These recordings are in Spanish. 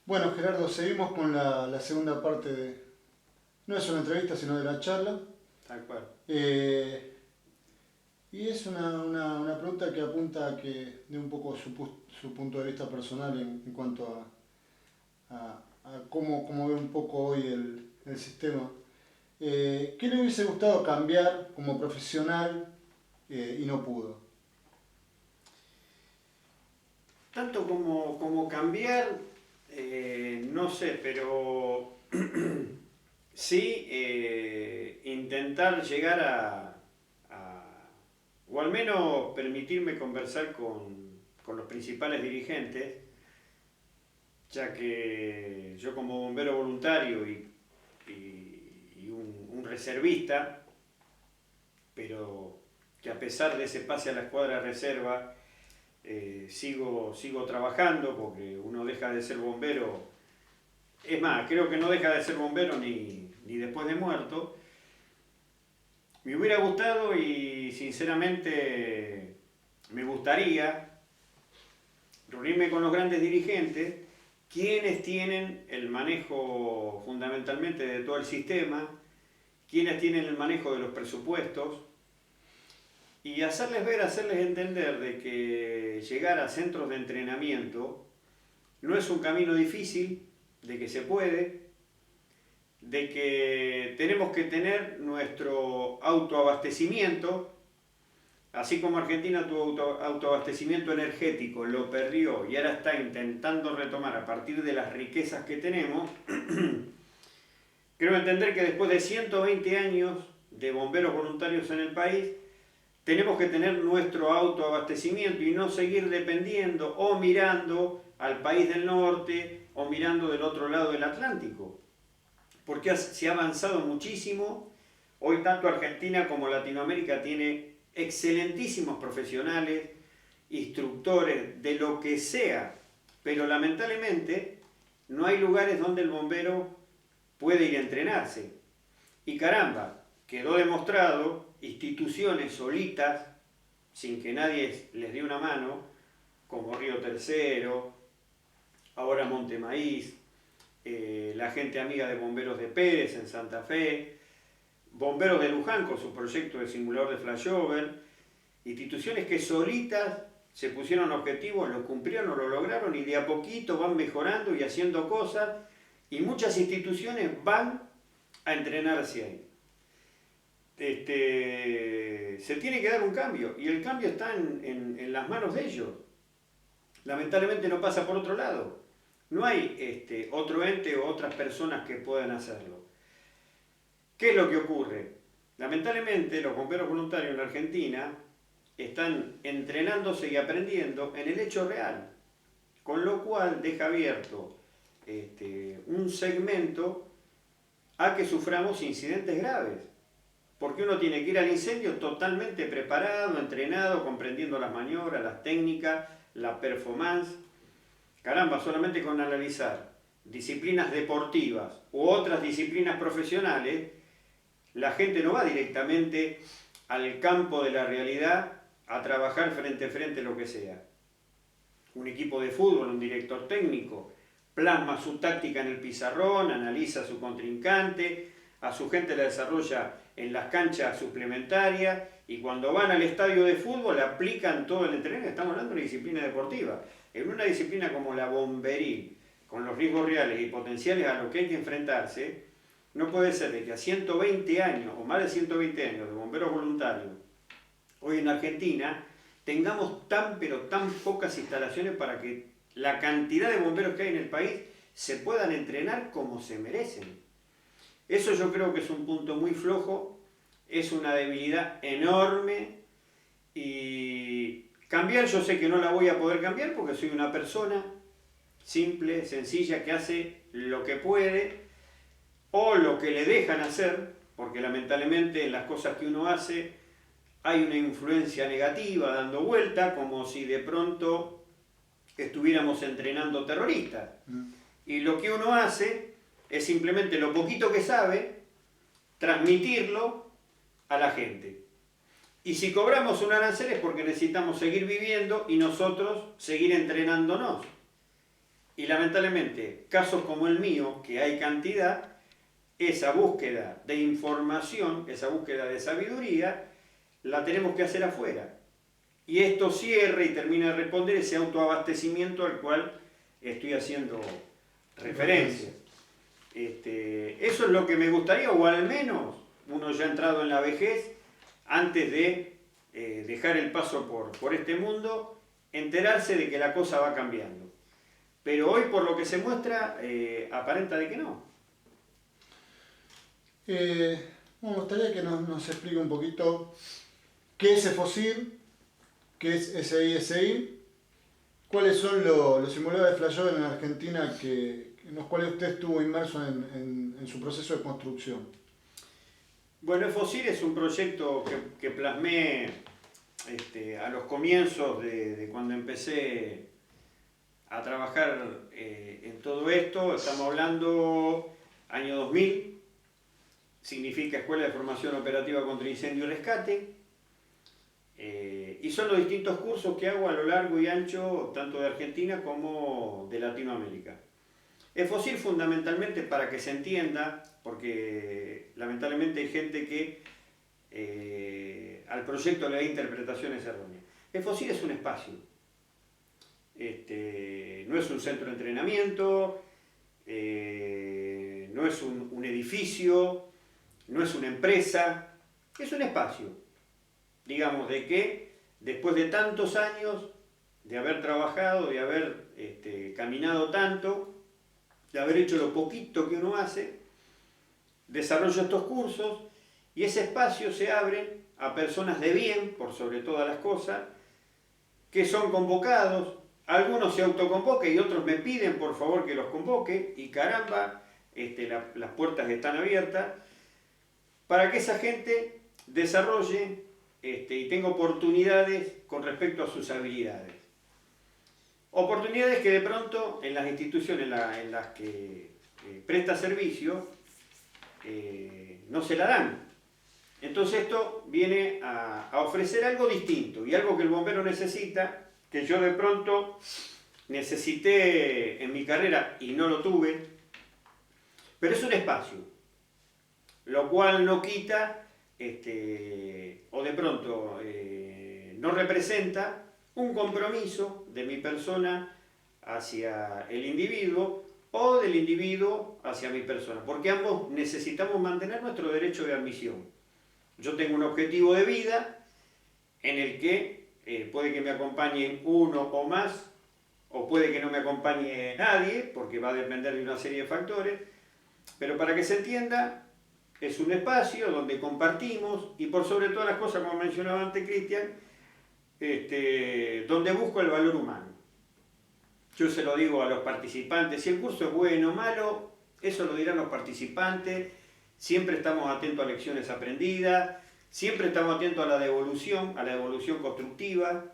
Bueno, Gerardo, seguimos con la segunda parte no es una entrevista, sino de la charla. Tal cual. Eh, y es una pregunta que apunta a que dé un poco su punto de vista personal en cuanto a cómo ve un poco hoy el sistema. ¿Qué le hubiese gustado cambiar como profesional y no pudo? Tanto como cambiar, no sé, pero sí intentar llegar o al menos permitirme conversar con los principales dirigentes, ya que yo como bombero voluntario y un reservista, pero que a pesar de ese pase a la escuadra reserva, sigo trabajando porque uno deja de ser bombero, es más, creo que no deja de ser bombero ni después de muerto. Me hubiera gustado y sinceramente me gustaría reunirme con los grandes dirigentes, quienes tienen el manejo fundamentalmente de todo el sistema, quienes tienen el manejo de los presupuestos, y hacerles ver, hacerles entender de que llegar a centros de entrenamiento no es un camino difícil, de que se puede, de que tenemos que tener nuestro autoabastecimiento, así como Argentina tuvo autoabastecimiento energético, lo perdió y ahora está intentando retomar a partir de las riquezas que tenemos. Creo entender que después de 120 años de bomberos voluntarios en el país, tenemos que tener nuestro autoabastecimiento y no seguir dependiendo o mirando al país del norte o mirando del otro lado del Atlántico. Porque se ha avanzado muchísimo. Hoy tanto Argentina como Latinoamérica tiene excelentísimos profesionales, instructores, de lo que sea. Pero lamentablemente no hay lugares donde el bombero puede ir a entrenarse. Y caramba, quedó demostrado, instituciones solitas, sin que nadie les dé una mano, como Río Tercero, ahora Monte Maíz, la gente amiga de Bomberos de Pérez en Santa Fe, Bomberos de Luján con su proyecto de simulador de flashover, instituciones que solitas se pusieron objetivos, lo cumplieron o lo lograron y de a poquito van mejorando y haciendo cosas y muchas instituciones van a entrenarse ahí. Se tiene que dar un cambio y el cambio está en las manos de ellos. Lamentablemente no pasa por otro lado. No hay otro ente o otras personas que puedan hacerlo. ¿Qué es lo que ocurre? Lamentablemente los bomberos voluntarios en Argentina están entrenándose y aprendiendo en el hecho real, con lo cual deja abierto un segmento a que suframos incidentes graves. Porque uno tiene que ir al incendio totalmente preparado, entrenado, comprendiendo las maniobras, las técnicas, la performance. Caramba, solamente con analizar disciplinas deportivas u otras disciplinas profesionales, la gente no va directamente al campo de la realidad a trabajar frente a frente lo que sea. Un equipo de fútbol, un director técnico, plasma su táctica en el pizarrón, analiza a su contrincante, a su gente la desarrolla en las canchas suplementarias y cuando van al estadio de fútbol aplican todo el entrenamiento. Estamos hablando de una disciplina deportiva. En una disciplina como la bomberil, con los riesgos reales y potenciales a los que hay que enfrentarse, no puede ser de que a 120 años o más de 120 años de bomberos voluntarios, hoy en Argentina, tengamos pero tan pocas instalaciones para que la cantidad de bomberos que hay en el país se puedan entrenar como se merecen. Eso yo creo que es un punto muy flojo, es una debilidad enorme y cambiar yo sé que no la voy a poder cambiar porque soy una persona simple, sencilla, que hace lo que puede o lo que le dejan hacer, porque lamentablemente en las cosas que uno hace hay una influencia negativa dando vuelta, como si de pronto estuviéramos entrenando terroristas. Y lo que uno hace es simplemente lo poquito que sabe, transmitirlo a la gente. Y si cobramos un arancel es porque necesitamos seguir viviendo y nosotros seguir entrenándonos. Y lamentablemente, casos como el mío, que hay cantidad, esa búsqueda de información, esa búsqueda de sabiduría, la tenemos que hacer afuera. Y esto cierra y termina de responder ese autoabastecimiento al cual estoy haciendo referencia. Eso es lo que me gustaría, o al menos uno ya entrado en la vejez, antes de dejar el paso por este mundo, enterarse de que la cosa va cambiando. Pero hoy, por lo que se muestra, aparenta de que no. Me gustaría que nos explique un poquito qué es EFOSIR, qué es SI, cuáles son los simuladores de flash en Argentina en los cuales usted estuvo inmerso en su proceso de construcción. Bueno, EFOSIR es un proyecto que plasmé a los comienzos de cuando empecé a trabajar en todo esto. Estamos hablando año 2000, significa Escuela de Formación Operativa contra Incendio y Rescate, y son los distintos cursos que hago a lo largo y ancho, tanto de Argentina como de Latinoamérica. EFOSIR fundamentalmente, para que se entienda, porque lamentablemente hay gente que al proyecto le da interpretaciones erróneas. EFOSIR es un espacio. No es un centro de entrenamiento, no es un edificio, no es una empresa, es un espacio. Digamos, de que después de tantos años de haber trabajado, de haber caminado tanto, de haber hecho lo poquito que uno hace, desarrollo estos cursos y ese espacio se abre a personas de bien, por sobre todas las cosas, que son convocados. Algunos se autoconvocan y otros me piden por favor que los convoque y caramba, las puertas están abiertas para que esa gente desarrolle y tenga oportunidades con respecto a sus habilidades. Oportunidades que de pronto en las instituciones en las que presta servicio no se la dan. Entonces esto viene a ofrecer algo distinto y algo que el bombero necesita, que yo de pronto necesité en mi carrera y no lo tuve, pero es un espacio, lo cual no quita o de pronto no representa un compromiso de mi persona hacia el individuo o del individuo hacia mi persona, porque ambos necesitamos mantener nuestro derecho de admisión. Yo tengo un objetivo de vida en el que puede que me acompañen uno o más, o puede que no me acompañe nadie, porque va a depender de una serie de factores, pero para que se entienda, es un espacio donde compartimos y por sobre todas las cosas, como mencionaba antes Cristian, donde busco el valor humano. Yo se lo digo a los participantes, si el curso es bueno o malo, eso lo dirán los participantes, siempre estamos atentos a lecciones aprendidas, siempre estamos atentos a la devolución constructiva.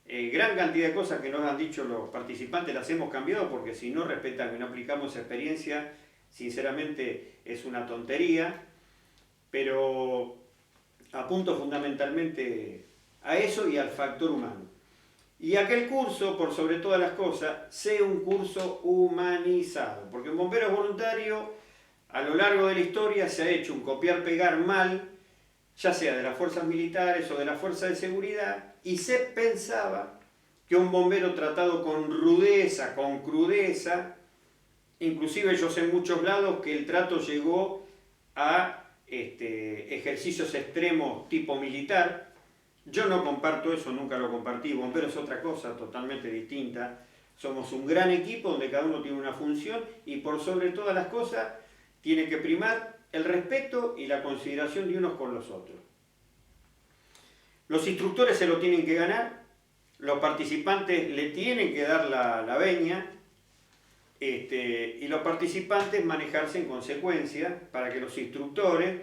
Gran cantidad de cosas que nos han dicho los participantes las hemos cambiado porque si no respetan y no aplicamos esa experiencia, sinceramente es una tontería, pero apunto fundamentalmente a eso y al factor humano. Y aquel curso, por sobre todas las cosas, sea un curso humanizado, porque un bombero voluntario a lo largo de la historia se ha hecho un copiar-pegar mal, ya sea de las fuerzas militares o de las fuerzas de seguridad, y se pensaba que un bombero tratado con rudeza, con crudeza, inclusive yo sé en muchos lados que el trato llegó a ejercicios extremos tipo militar. Yo no comparto eso, nunca lo compartí, bombero es otra cosa totalmente distinta. Somos un gran equipo donde cada uno tiene una función y por sobre todas las cosas tiene que primar el respeto y la consideración de unos con los otros. Los instructores se lo tienen que ganar, los participantes le tienen que dar la veña, y los participantes manejarse en consecuencia para que los instructores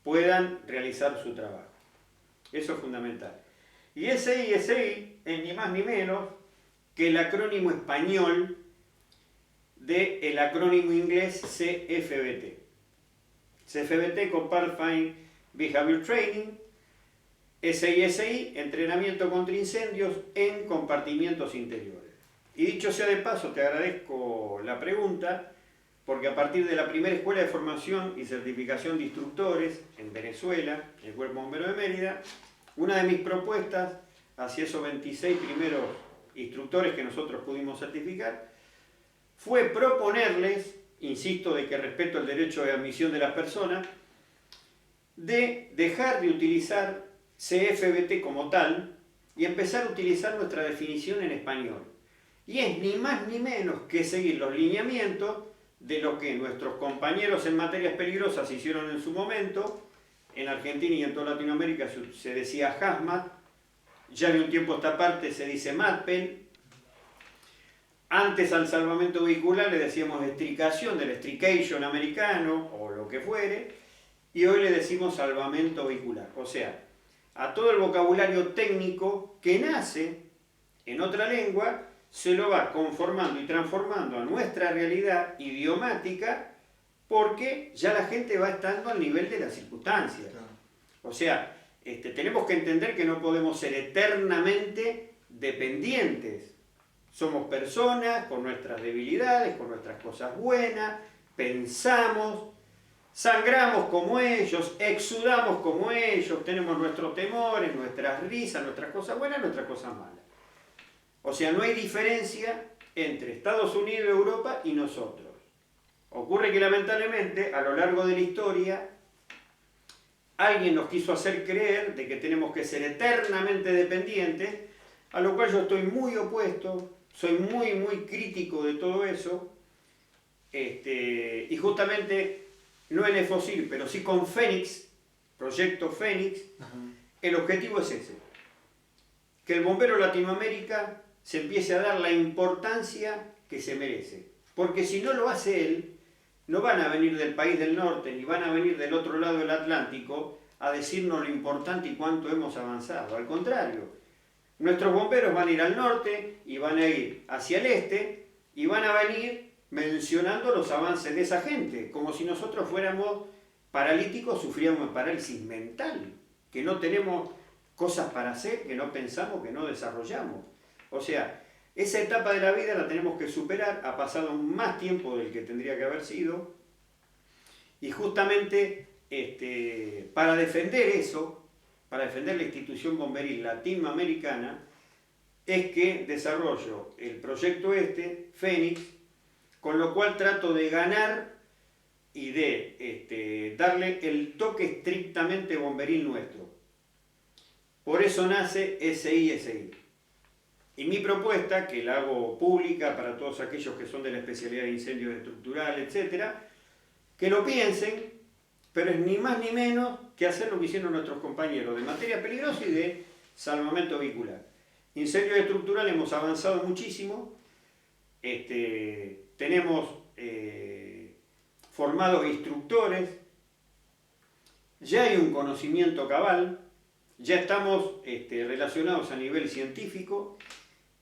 puedan realizar su trabajo. Eso es fundamental. Y SI es ni más ni menos que el acrónimo español del acrónimo inglés CFBT. CFBT, Combat Behavior Training, SI, entrenamiento contra incendios en compartimientos interiores. Y dicho sea de paso, te agradezco la pregunta, porque a partir de la primera escuela de formación y certificación de instructores en Venezuela, el Cuerpo Bombero de Mérida, una de mis propuestas hacia esos 26 primeros instructores que nosotros pudimos certificar fue proponerles, insisto de que respeto el derecho de admisión de las personas, de dejar de utilizar CFBT como tal y empezar a utilizar nuestra definición en español. Y es ni más ni menos que seguir los lineamientos de lo que nuestros compañeros en materias peligrosas hicieron en su momento. En Argentina y en toda Latinoamérica se decía HAZMAT, ya de un tiempo a esta parte se dice MATPEL. Antes al salvamento vehicular le decíamos estricación, del estrication americano o lo que fuere, y hoy le decimos salvamento vehicular. O sea, a todo el vocabulario técnico que nace en otra lengua, se lo va conformando y transformando a nuestra realidad idiomática, porque ya la gente va estando al nivel de las circunstancias. Claro. O sea, tenemos que entender que no podemos ser eternamente dependientes. Somos personas con nuestras debilidades, con nuestras cosas buenas, pensamos, sangramos como ellos, exudamos como ellos, tenemos nuestros temores, nuestras risas, nuestras cosas buenas, nuestras cosas malas. O sea, no hay diferencia entre Estados Unidos, Europa y nosotros. Ocurre que lamentablemente, a lo largo de la historia, alguien nos quiso hacer creer de que tenemos que ser eternamente dependientes, a lo cual yo estoy muy opuesto, soy muy crítico de todo eso, y justamente, no en EFOSIR, pero sí con Fénix, Proyecto Fénix, el objetivo es ese, que el bombero Latinoamérica se empiece a dar la importancia que se merece. Porque si no lo hace él, no van a venir del país del norte, ni van a venir del otro lado del Atlántico a decirnos lo importante y cuánto hemos avanzado. Al contrario, nuestros bomberos van a ir al norte y van a ir hacia el este y van a venir mencionando los avances de esa gente, como si nosotros fuéramos paralíticos, sufriéramos parálisis mental, que no tenemos cosas para hacer, que no pensamos, que no desarrollamos. O sea, esa etapa de la vida la tenemos que superar, ha pasado más tiempo del que tendría que haber sido, y justamente para defender eso, para defender la institución bomberil latinoamericana, es que desarrollo el proyecto Fénix, con lo cual trato de ganar y de darle el toque estrictamente bomberil nuestro. Por eso nace SISI. Y mi propuesta, que la hago pública para todos aquellos que son de la especialidad de incendios estructurales, etc., que lo piensen, pero es ni más ni menos que hacer lo que hicieron nuestros compañeros de materia peligrosa y de salvamento vehicular. Incendios estructurales hemos avanzado muchísimo, tenemos formados instructores, ya hay un conocimiento cabal, ya estamos relacionados a nivel científico,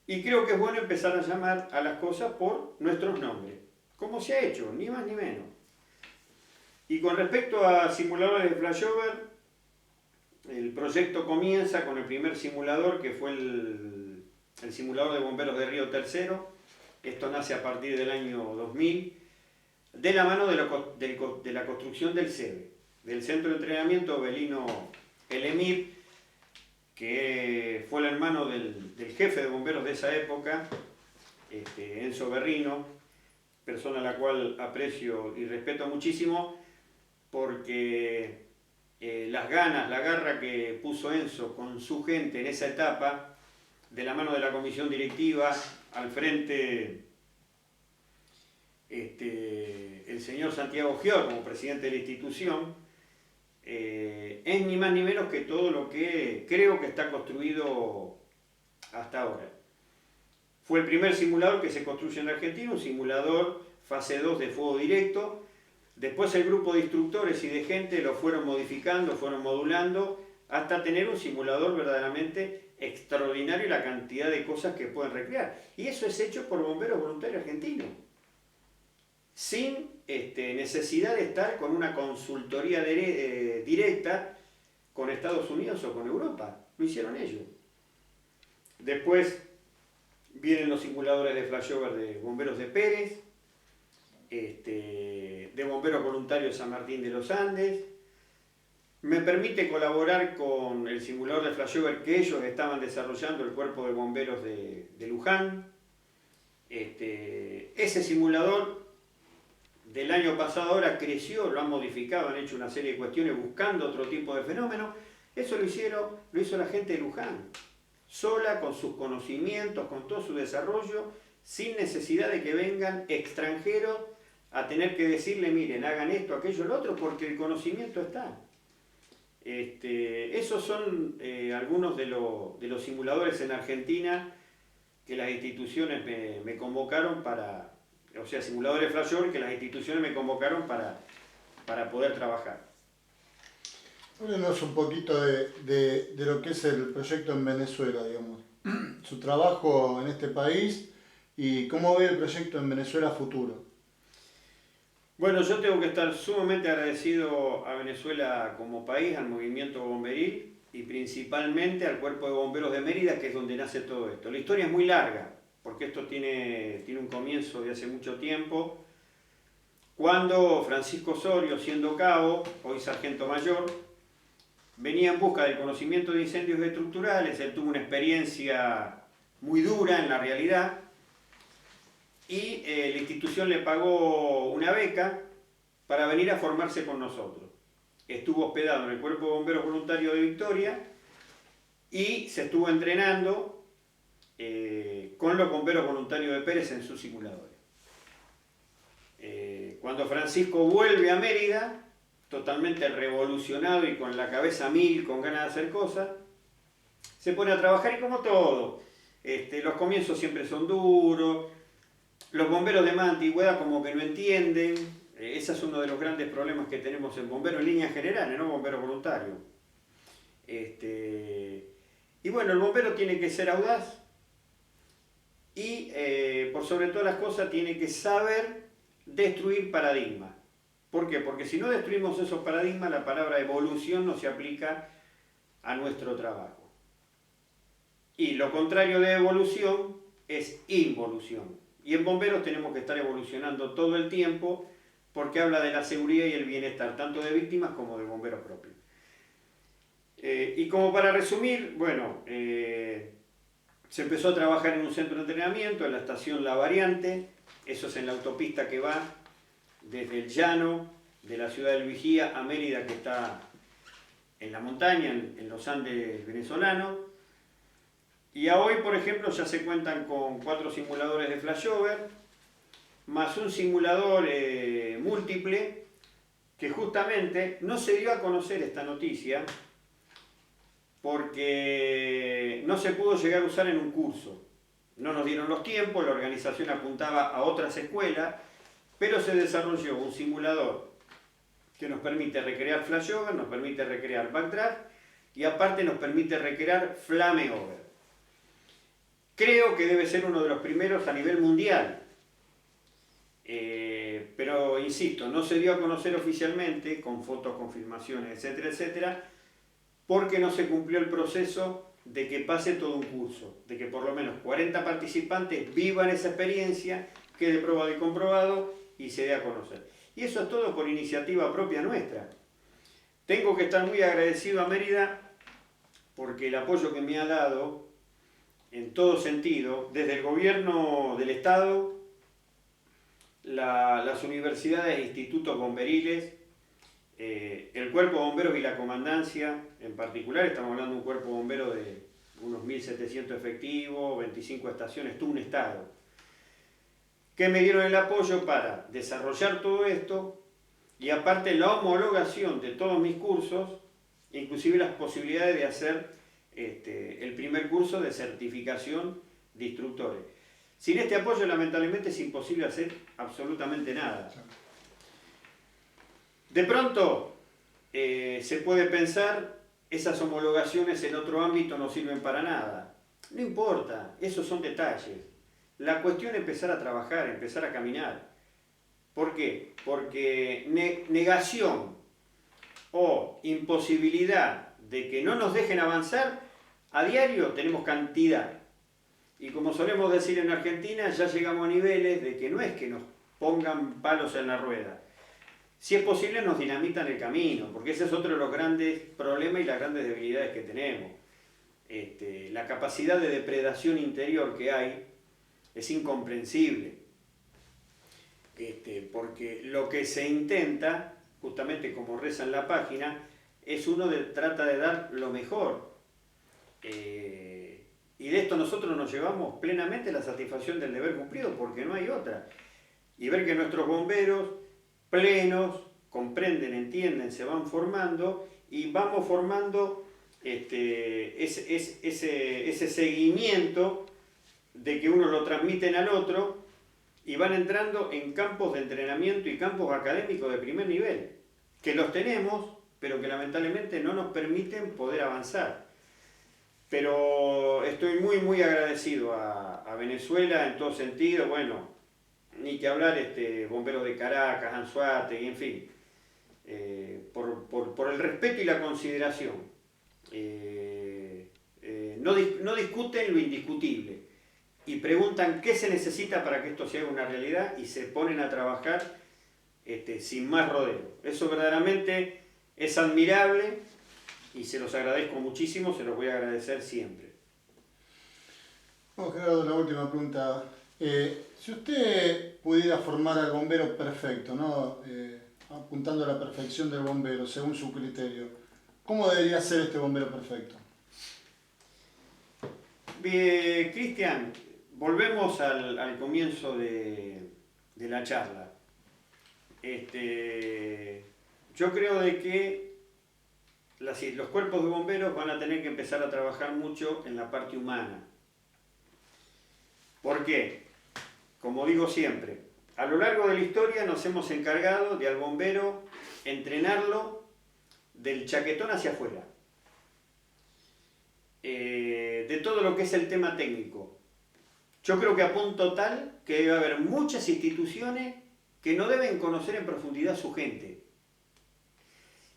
y creo que es bueno empezar a llamar a las cosas por nuestros nombres, como se ha hecho, ni más ni menos. Y con respecto a simuladores de flashover, el proyecto comienza con el primer simulador, que fue el simulador de bomberos de Río Tercero. Esto nace a partir del año 2000, de la mano de la construcción del CEBE, del Centro de Entrenamiento Belino El Emir, que fue el hermano del jefe de bomberos de esa época, Enzo Berrino, persona a la cual aprecio y respeto muchísimo, porque las ganas, la garra que puso Enzo con su gente en esa etapa, de la mano de la comisión directiva, al frente el señor Santiago Gior como presidente de la institución, es ni más ni menos que todo lo que creo que está construido hasta ahora. Fue el primer simulador que se construye en Argentina, un simulador fase 2 de fuego directo. Después el grupo de instructores y de gente lo fueron modificando, fueron modulando, hasta tener un simulador verdaderamente extraordinario y la cantidad de cosas que pueden recrear. Y eso es hecho por bomberos voluntarios argentinos, sin necesidad de estar con una consultoría directa con Estados Unidos o con Europa. Lo hicieron ellos. Después vienen los simuladores de flashover de bomberos de Pérez, de bomberos voluntarios de San Martín de los Andes. Me permite colaborar con el simulador de flashover que ellos estaban desarrollando, el cuerpo de bomberos de Luján. Ese simulador del año pasado ahora creció, lo han modificado, han hecho una serie de cuestiones buscando otro tipo de fenómenos. Eso lo hizo la gente de Luján, sola, con sus conocimientos, con todo su desarrollo, sin necesidad de que vengan extranjeros a tener que decirle, miren, hagan esto, aquello, lo otro, porque el conocimiento está. Esos son algunos de los simuladores en Argentina que las instituciones me convocaron para, o sea, simuladores flashover que las instituciones me convocaron para poder trabajar. Háblenos un poquito de lo que es el proyecto en Venezuela, digamos, su trabajo en este país y cómo ve el proyecto en Venezuela futuro. Bueno, yo tengo que estar sumamente agradecido a Venezuela como país, al movimiento bomberil y principalmente al Cuerpo de Bomberos de Mérida, que es donde nace todo esto. La historia es muy larga, porque esto tiene un comienzo de hace mucho tiempo, cuando Francisco Osorio, siendo cabo, hoy sargento mayor, venía en busca del conocimiento de incendios estructurales. Él tuvo una experiencia muy dura en la realidad, y la institución le pagó una beca para venir a formarse con nosotros. Estuvo hospedado en el Cuerpo de Bomberos Voluntarios de Victoria y se estuvo entrenando con los bomberos voluntarios de Pérez en sus simuladores. Cuando Francisco vuelve a Mérida, totalmente revolucionado y con la cabeza a mil, con ganas de hacer cosas, se pone a trabajar y como todo, los comienzos siempre son duros. Los bomberos de más antigüedad como que no entienden, ese es uno de los grandes problemas que tenemos en bomberos en líneas generales, no bomberos voluntarios. Y bueno, el bombero tiene que ser audaz y por sobre todas las cosas tiene que saber destruir paradigmas. ¿Por qué? Porque si no destruimos esos paradigmas, la palabra evolución no se aplica a nuestro trabajo. Y lo contrario de evolución es involución. Y en bomberos tenemos que estar evolucionando todo el tiempo porque habla de la seguridad y el bienestar, tanto de víctimas como de bomberos propios. Y como para resumir, bueno, se empezó a trabajar en un centro de entrenamiento, en la estación La Variante, eso es en la autopista que va desde el llano de la ciudad del Vigía a Mérida, que está en la montaña, en los Andes venezolanos. Y a hoy, por ejemplo, ya se cuentan con 4 simuladores de flashover, más un simulador múltiple, que justamente no se dio a conocer esta noticia, porque no se pudo llegar a usar en un curso. No nos dieron los tiempos, la organización apuntaba a otras escuelas, pero se desarrolló un simulador que nos permite recrear flashover, nos permite recrear backdraft, y aparte nos permite recrear flameover. Creo que debe ser uno de los primeros a nivel mundial, pero insisto, no se dio a conocer oficialmente, con fotos, confirmaciones, etcétera, etcétera, porque no se cumplió el proceso de que pase todo un curso, de que por lo menos 40 participantes vivan esa experiencia, quede probado y comprobado y se dé a conocer. Y eso es todo por iniciativa propia nuestra. Tengo que estar muy agradecido a Mérida porque el apoyo que me ha dado en todo sentido, desde el gobierno del Estado, las universidades e institutos bomberiles, el cuerpo de bomberos y la comandancia en particular, estamos hablando de un cuerpo de bomberos de unos 1.700 efectivos, 25 estaciones, todo un estado, que me dieron el apoyo para desarrollar todo esto y aparte la homologación de todos mis cursos, inclusive las posibilidades de hacer el primer curso de certificación de instructores. Sin este apoyo, lamentablemente, es imposible hacer absolutamente nada. De pronto, se puede pensar, esas homologaciones en otro ámbito no sirven para nada. No importa, esos son detalles. La cuestión es empezar a trabajar, empezar a caminar. ¿Por qué? Porque negación o imposibilidad de que no nos dejen avanzar, a diario tenemos cantidad. Y como solemos decir en Argentina, ya llegamos a niveles de que no es que nos pongan palos en la rueda. Si es posible nos dinamitan el camino, porque ese es otro de los grandes problemas y las grandes debilidades que tenemos. La capacidad de depredación interior que hay es incomprensible. Porque lo que se intenta, justamente como reza en la página, es trata de dar lo mejor. Y de esto nosotros nos llevamos plenamente la satisfacción del deber cumplido, porque no hay otra. Y ver que nuestros bomberos plenos comprenden, entienden, se van formando y vamos formando ese seguimiento de que uno lo transmiten al otro y van entrando en campos de entrenamiento y campos académicos de primer nivel, que los tenemos, pero que lamentablemente no nos permiten poder avanzar. Pero estoy muy, muy agradecido a Venezuela en todo sentido, bueno, ni que hablar bomberos de Caracas, Anzoátegui, en fin, por el respeto y la consideración. No discuten lo indiscutible y preguntan qué se necesita para que esto sea una realidad y se ponen a trabajar sin más rodeo. Eso verdaderamente es admirable y se los agradezco muchísimo, se los voy a agradecer siempre. Bueno, Gerardo, la última pregunta. Si usted pudiera formar al bombero perfecto, ¿no? Apuntando a la perfección del bombero, según su criterio, ¿cómo debería ser este bombero perfecto? Bien, Cristian, volvemos al comienzo de la charla. Yo creo de que los cuerpos de bomberos van a tener que empezar a trabajar mucho en la parte humana. ¿Por qué? Como digo siempre, a lo largo de la historia nos hemos encargado de al bombero entrenarlo del chaquetón hacia afuera. De todo lo que es el tema técnico. Yo creo que a punto tal que debe haber muchas instituciones que no deben conocer en profundidad su gente.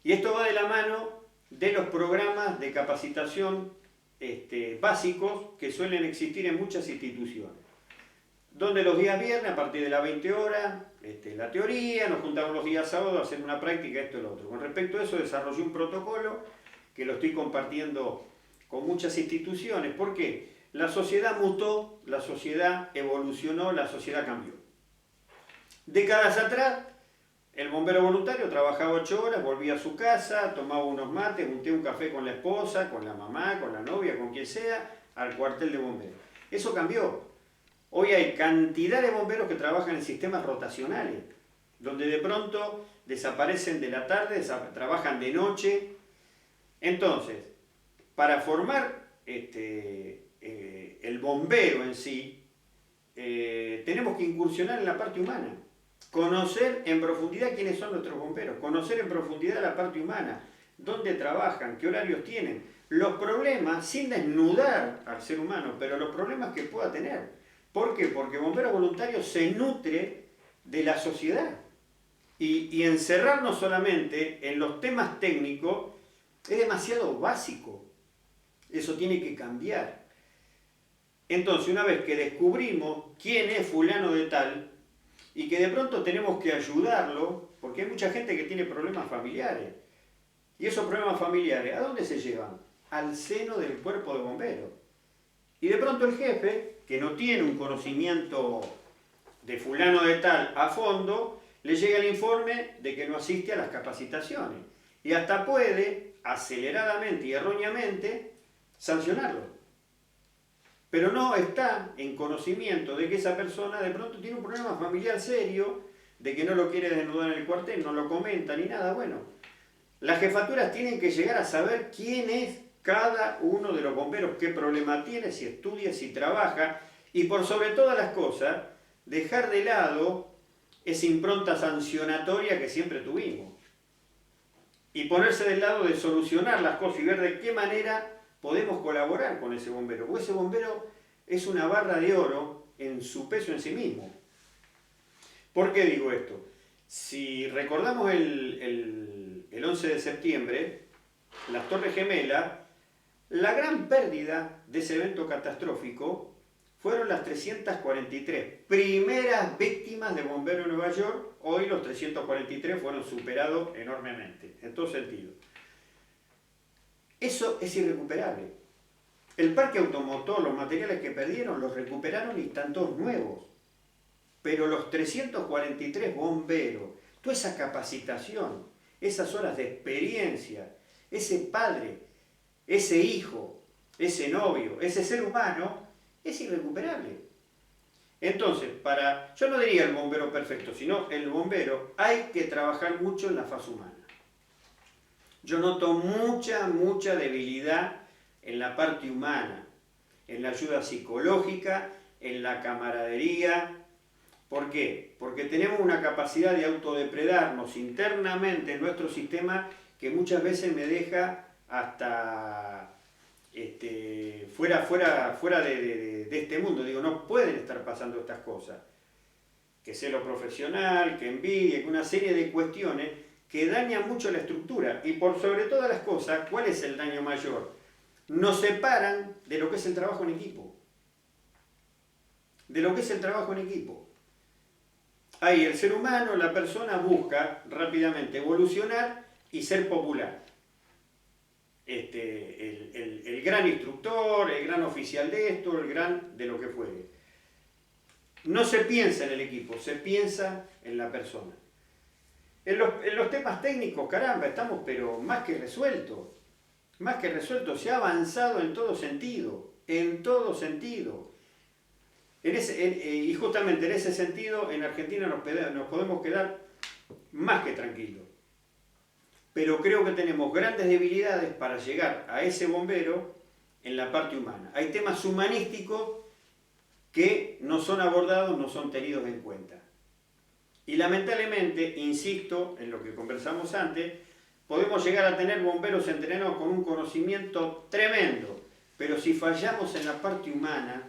Y esto va de la mano de los programas de capacitación básicos que suelen existir en muchas instituciones. Donde los días viernes, a partir de las 20 horas, la teoría, nos juntamos los días sábados a hacer una práctica, esto y lo otro. Con respecto a eso, desarrollé un protocolo que lo estoy compartiendo con muchas instituciones. ¿Por qué? La sociedad mutó, la sociedad evolucionó, la sociedad cambió. Décadas atrás, el bombero voluntario trabajaba 8 horas, volvía a su casa, tomaba unos mates, un té, un café con la esposa, con la mamá, con la novia, con quien sea, al cuartel de bomberos. Eso cambió. Hoy hay cantidad de bomberos que trabajan en sistemas rotacionales, donde de pronto desaparecen de la tarde, trabajan de noche. Entonces, para formar el bombero en sí, tenemos que incursionar en la parte humana. Conocer en profundidad quiénes son nuestros bomberos, conocer en profundidad la parte humana, dónde trabajan, qué horarios tienen, los problemas, sin desnudar al ser humano, pero los problemas que pueda tener. ¿Por qué? Porque bombero voluntario se nutre de la sociedad. Y encerrarnos solamente en los temas técnicos es demasiado básico. Eso tiene que cambiar. Entonces, una vez que descubrimos quién es fulano de tal, y que de pronto tenemos que ayudarlo, porque hay mucha gente que tiene problemas familiares. Y esos problemas familiares, ¿a dónde se llevan? Al seno del cuerpo de bomberos. Y de pronto el jefe, que no tiene un conocimiento de fulano de tal a fondo, le llega el informe de que no asiste a las capacitaciones. Y hasta puede, aceleradamente y erróneamente, sancionarlo. Pero no está en conocimiento de que esa persona de pronto tiene un problema familiar serio, de que no lo quiere desnudar en el cuartel, no lo comenta ni nada. Bueno, las jefaturas tienen que llegar a saber quién es cada uno de los bomberos, qué problema tiene, si estudia, si trabaja, y por sobre todas las cosas, dejar de lado esa impronta sancionatoria que siempre tuvimos. Y ponerse del lado de solucionar las cosas y ver de qué manera podemos colaborar con ese bombero, porque ese bombero es una barra de oro en su peso en sí mismo. ¿Por qué digo esto? Si recordamos el 11 de septiembre, las Torres Gemelas, la gran pérdida de ese evento catastrófico fueron las 343 primeras víctimas de bomberos en Nueva York. Hoy los 343 fueron superados enormemente, en todo sentido. Eso es irrecuperable. El parque automotor, los materiales que perdieron, los recuperaron y están todos nuevos. Pero los 343 bomberos, toda esa capacitación, esas horas de experiencia, ese padre, ese hijo, ese novio, ese ser humano, es irrecuperable. Entonces, yo no diría el bombero perfecto, sino el bombero, hay que trabajar mucho en la faz humana. Yo noto mucha debilidad en la parte humana, en la ayuda psicológica, en la camaradería. ¿Por qué? Porque tenemos una capacidad de autodepredarnos internamente en nuestro sistema que muchas veces me deja hasta fuera de este mundo. Digo, no pueden estar pasando estas cosas. Que celo profesional, que envidia, que una serie de cuestiones que dañan mucho la estructura. Y por sobre todas las cosas, ¿cuál es el daño mayor? Nos separan de lo que es el trabajo en equipo. De lo que es el trabajo en equipo. Ahí el ser humano, la persona busca rápidamente evolucionar y ser popular. El gran instructor, el gran oficial de esto, el gran de lo que fuere. No se piensa en el equipo, se piensa en la persona. En los temas técnicos, caramba, estamos pero más que resueltos. Más que resueltos, se ha avanzado en todo sentido. En todo sentido. Y justamente en ese sentido, en Argentina nos podemos quedar más que tranquilos. Pero creo que tenemos grandes debilidades para llegar a ese bombero en la parte humana. Hay temas humanísticos que no son abordados, no son tenidos en cuenta. Y lamentablemente, insisto en lo que conversamos antes, podemos llegar a tener bomberos entrenados con un conocimiento tremendo, pero si fallamos en la parte humana,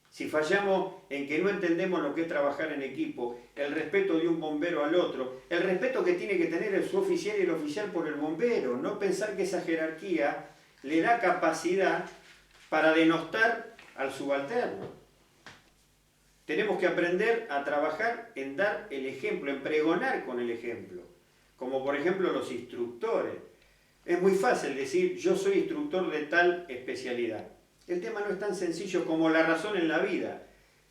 si fallamos en que no entendemos lo que es trabajar en equipo, el respeto de un bombero al otro, el respeto que tiene que tener el suboficial y el oficial por el bombero, no pensar que esa jerarquía le da capacidad para denostar al subalterno. Tenemos que aprender a trabajar en dar el ejemplo, en pregonar con el ejemplo, como por ejemplo los instructores. Es muy fácil decir, yo soy instructor de tal especialidad. El tema no es tan sencillo como la razón en la vida.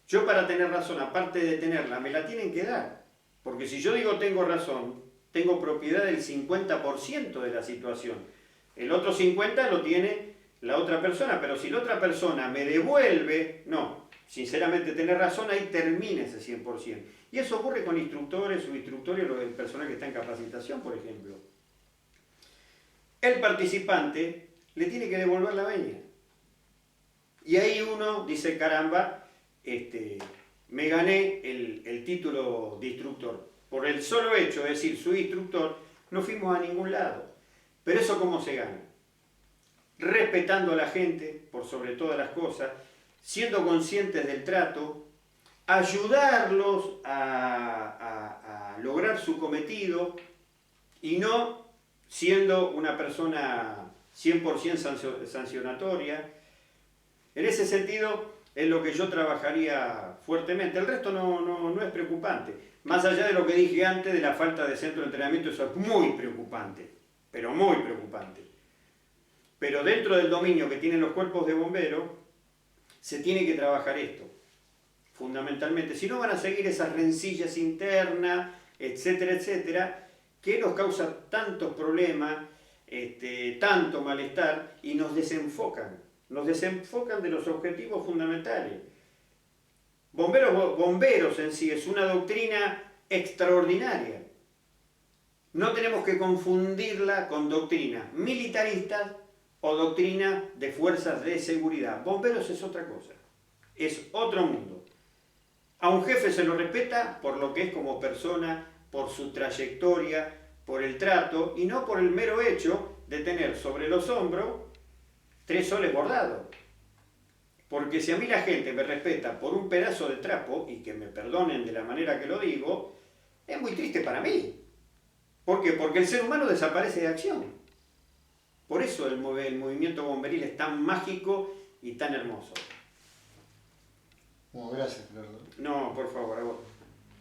Yo para tener razón, aparte de tenerla, me la tienen que dar. Porque si yo digo tengo razón, tengo propiedad del 50% de la situación. El otro 50% lo tiene la otra persona, pero si la otra persona me devuelve, no. Sinceramente tener razón, ahí termina ese 100%. Y eso ocurre con instructores, subinstructores, el personal que está en capacitación, por ejemplo. El participante le tiene que devolver la venia. Y ahí uno dice, caramba, me gané el título de instructor. Por el solo hecho de decir soy instructor, no fuimos a ningún lado. Pero eso ¿cómo se gana? Respetando a la gente, por sobre todas las cosas, siendo conscientes del trato, ayudarlos a lograr su cometido y no siendo una persona 100% sancionatoria. En ese sentido es lo que yo trabajaría fuertemente. El resto no es preocupante. Más allá de lo que dije antes de la falta de centro de entrenamiento, eso es muy preocupante, pero muy preocupante. Pero dentro del dominio que tienen los cuerpos de bomberos, se tiene que trabajar esto, fundamentalmente. Si no van a seguir esas rencillas internas, etcétera, etcétera, que nos causa tantos problemas, tanto malestar y nos desenfocan de los objetivos fundamentales. Bomberos en sí es una doctrina extraordinaria. No tenemos que confundirla con doctrina militarista o doctrina de fuerzas de seguridad. Bomberos es otra cosa, es otro mundo. A un jefe se lo respeta por lo que es como persona, por su trayectoria, por el trato y no por el mero hecho de tener sobre los hombros 3 soles bordados. Porque si a mí la gente me respeta por un pedazo de trapo, y que me perdonen de la manera que lo digo, es muy triste para mí. ¿Por qué? Porque el ser humano desaparece de acción. Por eso el movimiento bomberil es tan mágico y tan hermoso. Bueno, gracias, Gerardo. No, por favor, a vos.